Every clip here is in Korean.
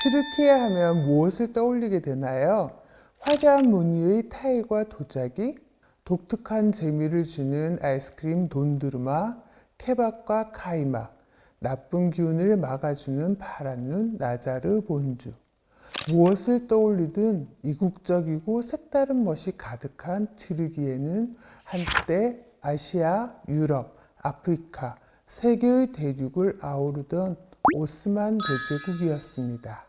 튀르키예 하면 무엇을 떠올리게 되나요? 화려한 무늬의 타일과 도자기, 독특한 재미를 주는 아이스크림 돈두르마, 케밥과 카이막, 나쁜 기운을 막아주는 파란 눈 나자르 본주. 무엇을 떠올리든 이국적이고 색다른 멋이 가득한 튀르키예는 한때 아시아, 유럽, 아프리카, 세계의 대륙을 아우르던 오스만 대제국이었습니다.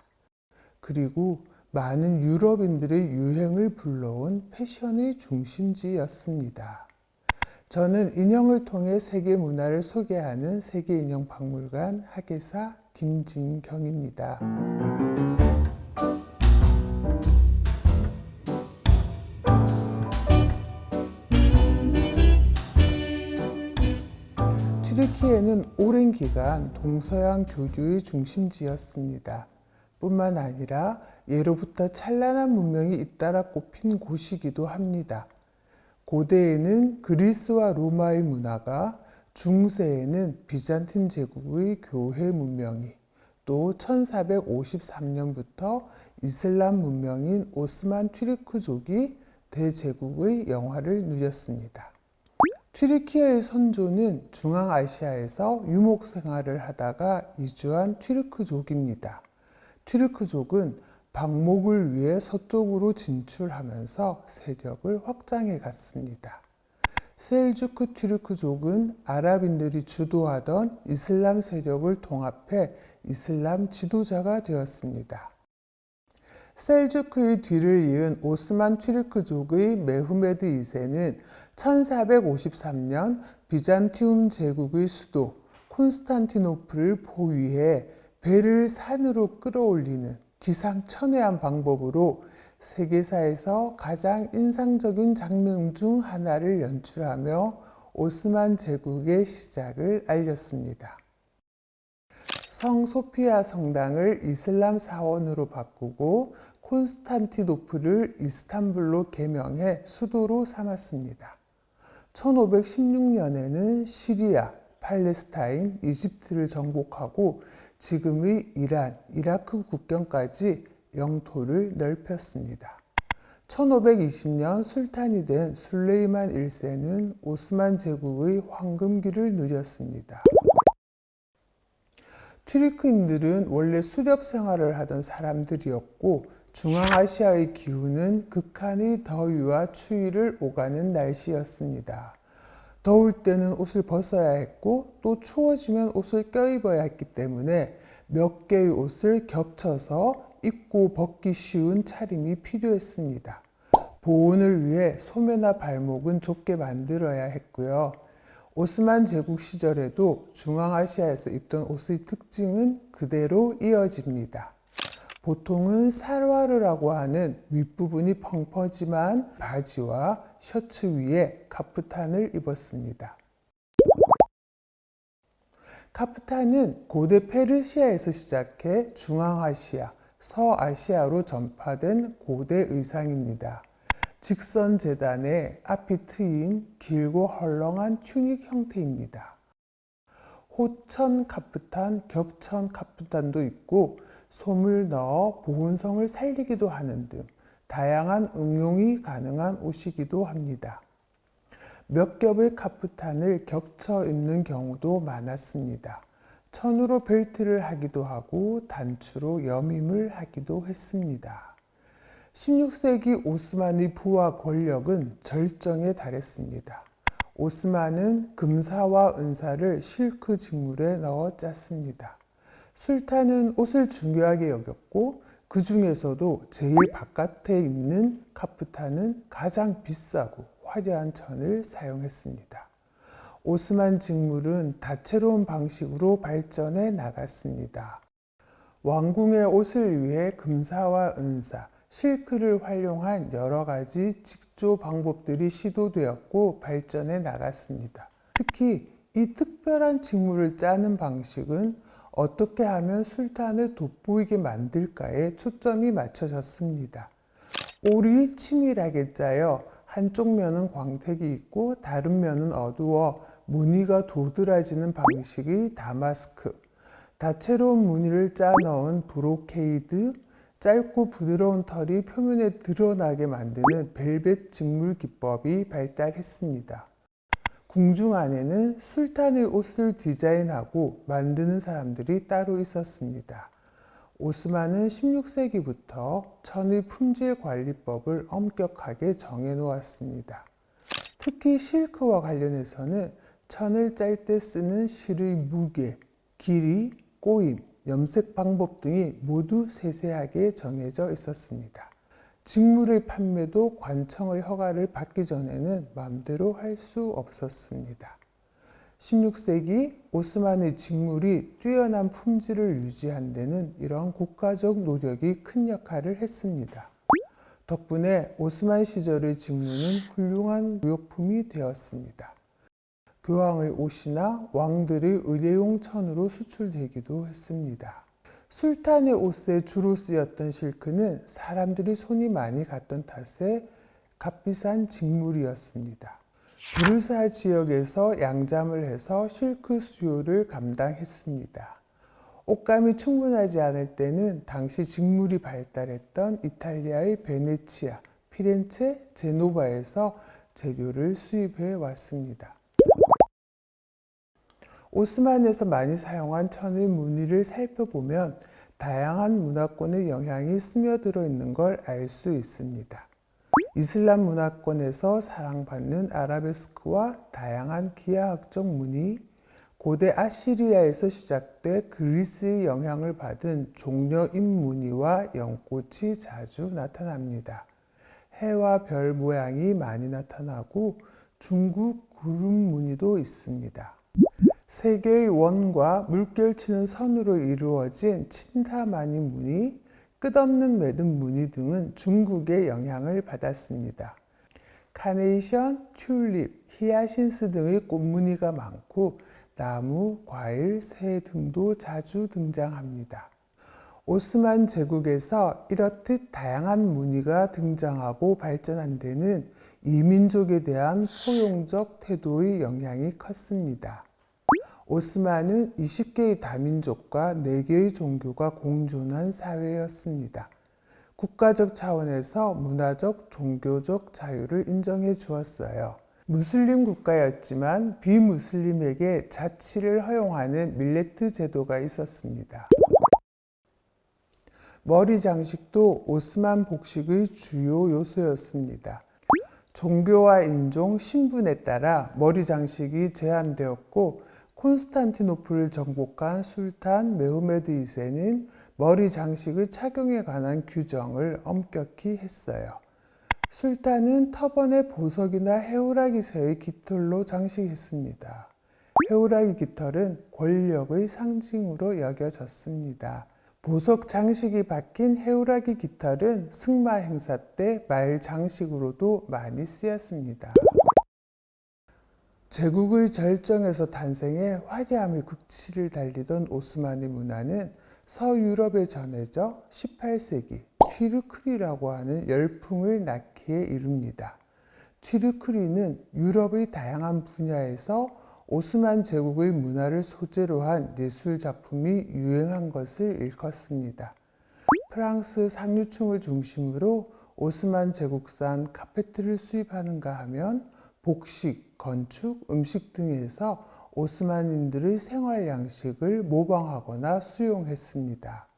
그리고 많은 유럽인들의 유행을 불러온 패션의 중심지였습니다. 저는 인형을 통해 세계 문화를 소개하는 세계인형박물관 학예사 김진경입니다. 튀르키예는 오랜 기간 동서양 교류의 중심지였습니다. 뿐만 아니라 예로부터 찬란한 문명이 잇따라 꼽힌 곳이기도 합니다. 고대에는 그리스와 로마의 문화가, 중세에는 비잔틴 제국의 교회 문명이, 또 1453년부터 이슬람 문명인 오스만 튀르크족이 대제국의 영화를 누렸습니다. 튀르키예의 선조는 중앙아시아에서 유목 생활을 하다가 이주한 튀르크족입니다. 튀르크족은 방목을 위해 서쪽으로 진출하면서 세력을 확장해 갔습니다. 셀주크 튀르크족은 아랍인들이 주도하던 이슬람 세력을 통합해 이슬람 지도자가 되었습니다. 셀주크의 뒤를 이은 오스만 튀르크족의 메후메드 2세는 1453년 비잔티움 제국의 수도 콘스탄티노플을 포위해 배를 산으로 끌어올리는 기상천외한 방법으로 세계사에서 가장 인상적인 장면 중 하나를 연출하며 오스만 제국의 시작을 알렸습니다. 성 소피아 성당을 이슬람 사원으로 바꾸고 콘스탄티노플을 이스탄불로 개명해 수도로 삼았습니다. 1516년에는 시리아, 팔레스타인, 이집트를 정복하고 지금의 이란, 이라크 국경까지 영토를 넓혔습니다. 1520년 술탄이 된 술레이만 1세는 오스만 제국의 황금기를 누렸습니다. 튀르크인들은 원래 수렵 생활을 하던 사람들이었고 중앙아시아의 기후는 극한의 더위와 추위를 오가는 날씨였습니다. 더울 때는 옷을 벗어야 했고 또 추워지면 옷을 껴입어야 했기 때문에 몇 개의 옷을 겹쳐서 입고 벗기 쉬운 차림이 필요했습니다. 보온을 위해 소매나 발목은 좁게 만들어야 했고요. 오스만 제국 시절에도 중앙아시아에서 입던 옷의 특징은 그대로 이어집니다. 보통은 살와르라고 하는 윗부분이 펑퍼짐한 바지와 셔츠 위에 카프탄을 입었습니다. 카프탄은 고대 페르시아에서 시작해 중앙아시아, 서아시아로 전파된 고대 의상입니다. 직선 재단에 앞이 트인 길고 헐렁한 튜닉 형태입니다. 호천 카프탄, 겹천 카프탄도 있고 솜을 넣어 보온성을 살리기도 하는 등 다양한 응용이 가능한 옷이기도 합니다. 몇 겹의 카프탄을 겹쳐 입는 경우도 많았습니다. 천으로 벨트를 하기도 하고 단추로 여밈을 하기도 했습니다. 16세기 오스만의 부와 권력은 절정에 달했습니다. 오스만은 금사와 은사를 실크 직물에 넣어 짰습니다. 술탄은 옷을 중요하게 여겼고 그 중에서도 제일 바깥에 있는 카프탄은 가장 비싸고 화려한 천을 사용했습니다. 오스만 직물은 다채로운 방식으로 발전해 나갔습니다. 왕궁의 옷을 위해 금사와 은사, 실크를 활용한 여러 가지 직조 방법들이 시도되었고 발전해 나갔습니다. 특히 이 특별한 직물을 짜는 방식은 어떻게 하면 술탄을 돋보이게 만들까에 초점이 맞춰졌습니다. 올이 치밀하게 짜여 한쪽 면은 광택이 있고 다른 면은 어두워 무늬가 도드라지는 방식의 다마스크, 다채로운 무늬를 짜 넣은 브로케이드, 짧고 부드러운 털이 표면에 드러나게 만드는 벨벳 직물 기법이 발달했습니다. 궁중 안에는 술탄의 옷을 디자인하고 만드는 사람들이 따로 있었습니다. 오스만은 16세기부터 천의 품질 관리법을 엄격하게 정해놓았습니다. 특히 실크와 관련해서는 천을 짤 때 쓰는 실의 무게, 길이, 꼬임, 염색 방법 등이 모두 세세하게 정해져 있었습니다. 직물의 판매도 관청의 허가를 받기 전에는 마음대로 할 수 없었습니다. 16세기 오스만의 직물이 뛰어난 품질을 유지한 데는 이러한 국가적 노력이 큰 역할을 했습니다. 덕분에 오스만 시절의 직무는 훌륭한 무역품이 되었습니다. 교황의 옷이나 왕들의 의대용 천으로 수출되기도 했습니다. 술탄의 옷에 주로 쓰였던 실크는 사람들이 손이 많이 갔던 탓에 값비싼 직물이었습니다. 부르사 지역에서 양잠을 해서 실크 수요를 감당했습니다. 옷감이 충분하지 않을 때는 당시 직물이 발달했던 이탈리아의 베네치아, 피렌체, 제노바에서 재료를 수입해 왔습니다. 오스만에서 많이 사용한 천의 무늬를 살펴보면 다양한 문화권의 영향이 스며들어 있는 걸 알 수 있습니다. 이슬람 문화권에서 사랑받는 아라베스크와 다양한 기하학적 무늬, 고대 아시리아에서 시작돼 그리스의 영향을 받은 종려인 무늬와 연꽃이 자주 나타납니다. 해와 별 모양이 많이 나타나고 중국 구름 무늬도 있습니다. 세 개의 원과 물결치는 선으로 이루어진 친타마니 무늬, 끝없는 매듭 무늬 등은 중국의 영향을 받았습니다. 카네이션, 튤립, 히아신스 등의 꽃무늬가 많고 나무, 과일, 새 등도 자주 등장합니다. 오스만 제국에서 이렇듯 다양한 무늬가 등장하고 발전한 데는 이민족에 대한 포용적 태도의 영향이 컸습니다. 오스만은 20개의 다민족과 4개의 종교가 공존한 사회였습니다. 국가적 차원에서 문화적, 종교적 자유를 인정해 주었어요. 무슬림 국가였지만 비무슬림에게 자치를 허용하는 밀레트 제도가 있었습니다. 머리 장식도 오스만 복식의 주요 요소였습니다. 종교와 인종, 신분에 따라 머리 장식이 제한되었고 콘스탄티노플을 정복한 술탄 메후메드 2세는 머리 장식의 착용에 관한 규정을 엄격히 했어요. 술탄은 터번에 보석이나 해오라기 새의 깃털로 장식했습니다. 해오라기 깃털은 권력의 상징으로 여겨졌습니다. 보석 장식이 박힌 해오라기 깃털은 승마 행사 때 말 장식으로도 많이 쓰였습니다. 제국의 절정에서 탄생해 화려함의 극치를 달리던 오스만의 문화는 서유럽에 전해져 18세기 튀르크리라고 하는 열풍을 낳기에 이릅니다. 튀르크리는 유럽의 다양한 분야에서 오스만 제국의 문화를 소재로 한 예술 작품이 유행한 것을 일컫습니다. 프랑스 상류층을 중심으로 오스만 제국산 카페트를 수입하는가 하면 복식, 건축, 음식 등에서 오스만인들의 생활 양식을 모방하거나 수용했습니다.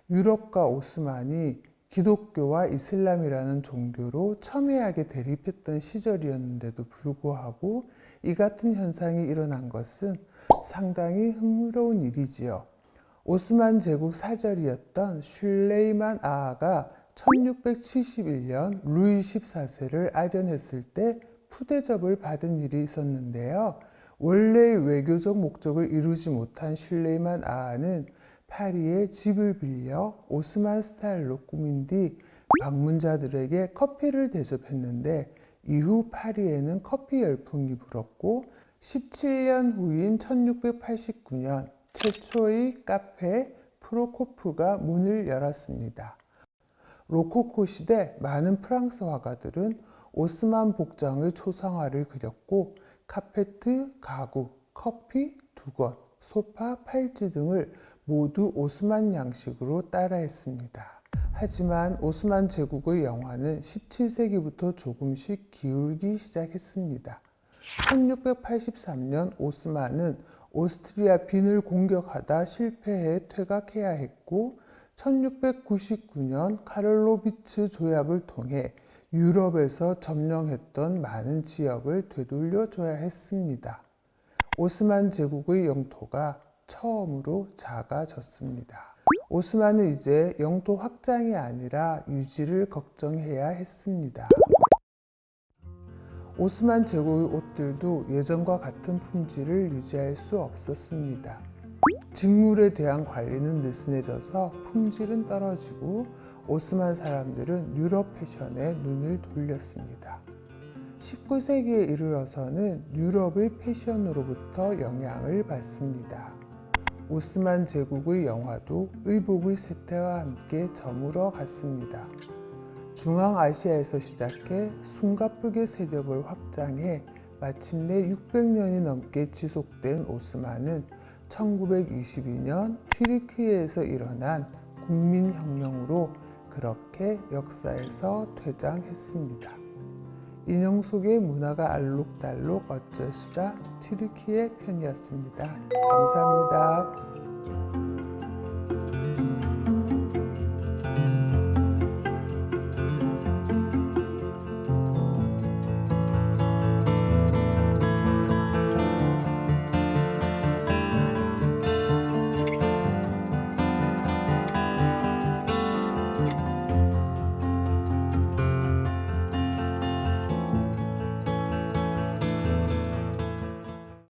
유럽과 오스만이 기독교와 이슬람이라는 종교로 첨예하게 대립했던 시절이었는데도 불구하고 이 같은 현상이 일어난 것은 상당히 흥미로운 일이지요. 오스만 제국 사절이었던 슐레이만 아아가 1671년 루이 14세를 아련했을 때 푸대접을 받은 일이 있었는데요. 원래의 외교적 목적을 이루지 못한 슐레이만 아아는 파리에 집을 빌려 오스만 스타일로 꾸민 뒤 방문자들에게 커피를 대접했는데 이후 파리에는 커피 열풍이 불었고 17년 후인 1689년 최초의 카페 프로코프가 문을 열었습니다. 로코코 시대 많은 프랑스 화가들은 오스만 복장의 초상화를 그렸고 카페트, 가구, 커피, 두건, 소파, 팔찌 등을 모두 오스만 양식으로 따라했습니다. 하지만 오스만 제국의 영화는 17세기부터 조금씩 기울기 시작했습니다. 1683년 오스만은 오스트리아 빈을 공격하다 실패해 퇴각해야 했고 1699년 카를로비츠 조약을 통해 유럽에서 점령했던 많은 지역을 되돌려줘야 했습니다. 오스만 제국의 영토가 처음으로 작아졌습니다. 오스만은 이제 영토 확장이 아니라 유지를 걱정해야 했습니다. 오스만 제국의 옷들도 예전과 같은 품질을 유지할 수 없었습니다. 직물에 대한 관리는 느슨해져서 품질은 떨어지고 오스만 사람들은 유럽 패션에 눈을 돌렸습니다. 19세기에 이르러서는 유럽의 패션으로부터 영향을 받습니다. 오스만 제국의 영화도 의복의 쇠퇴와 함께 저물어 갔습니다. 중앙아시아에서 시작해 숨가쁘게 세력을 확장해 마침내 600년이 넘게 지속된 오스만은 1922년 튀르키예에서 일어난 국민혁명으로 그렇게 역사에서 퇴장했습니다. 인형 속의 문화가 알록달록 어쩔 수다 튀르키예 편이었습니다. 감사합니다.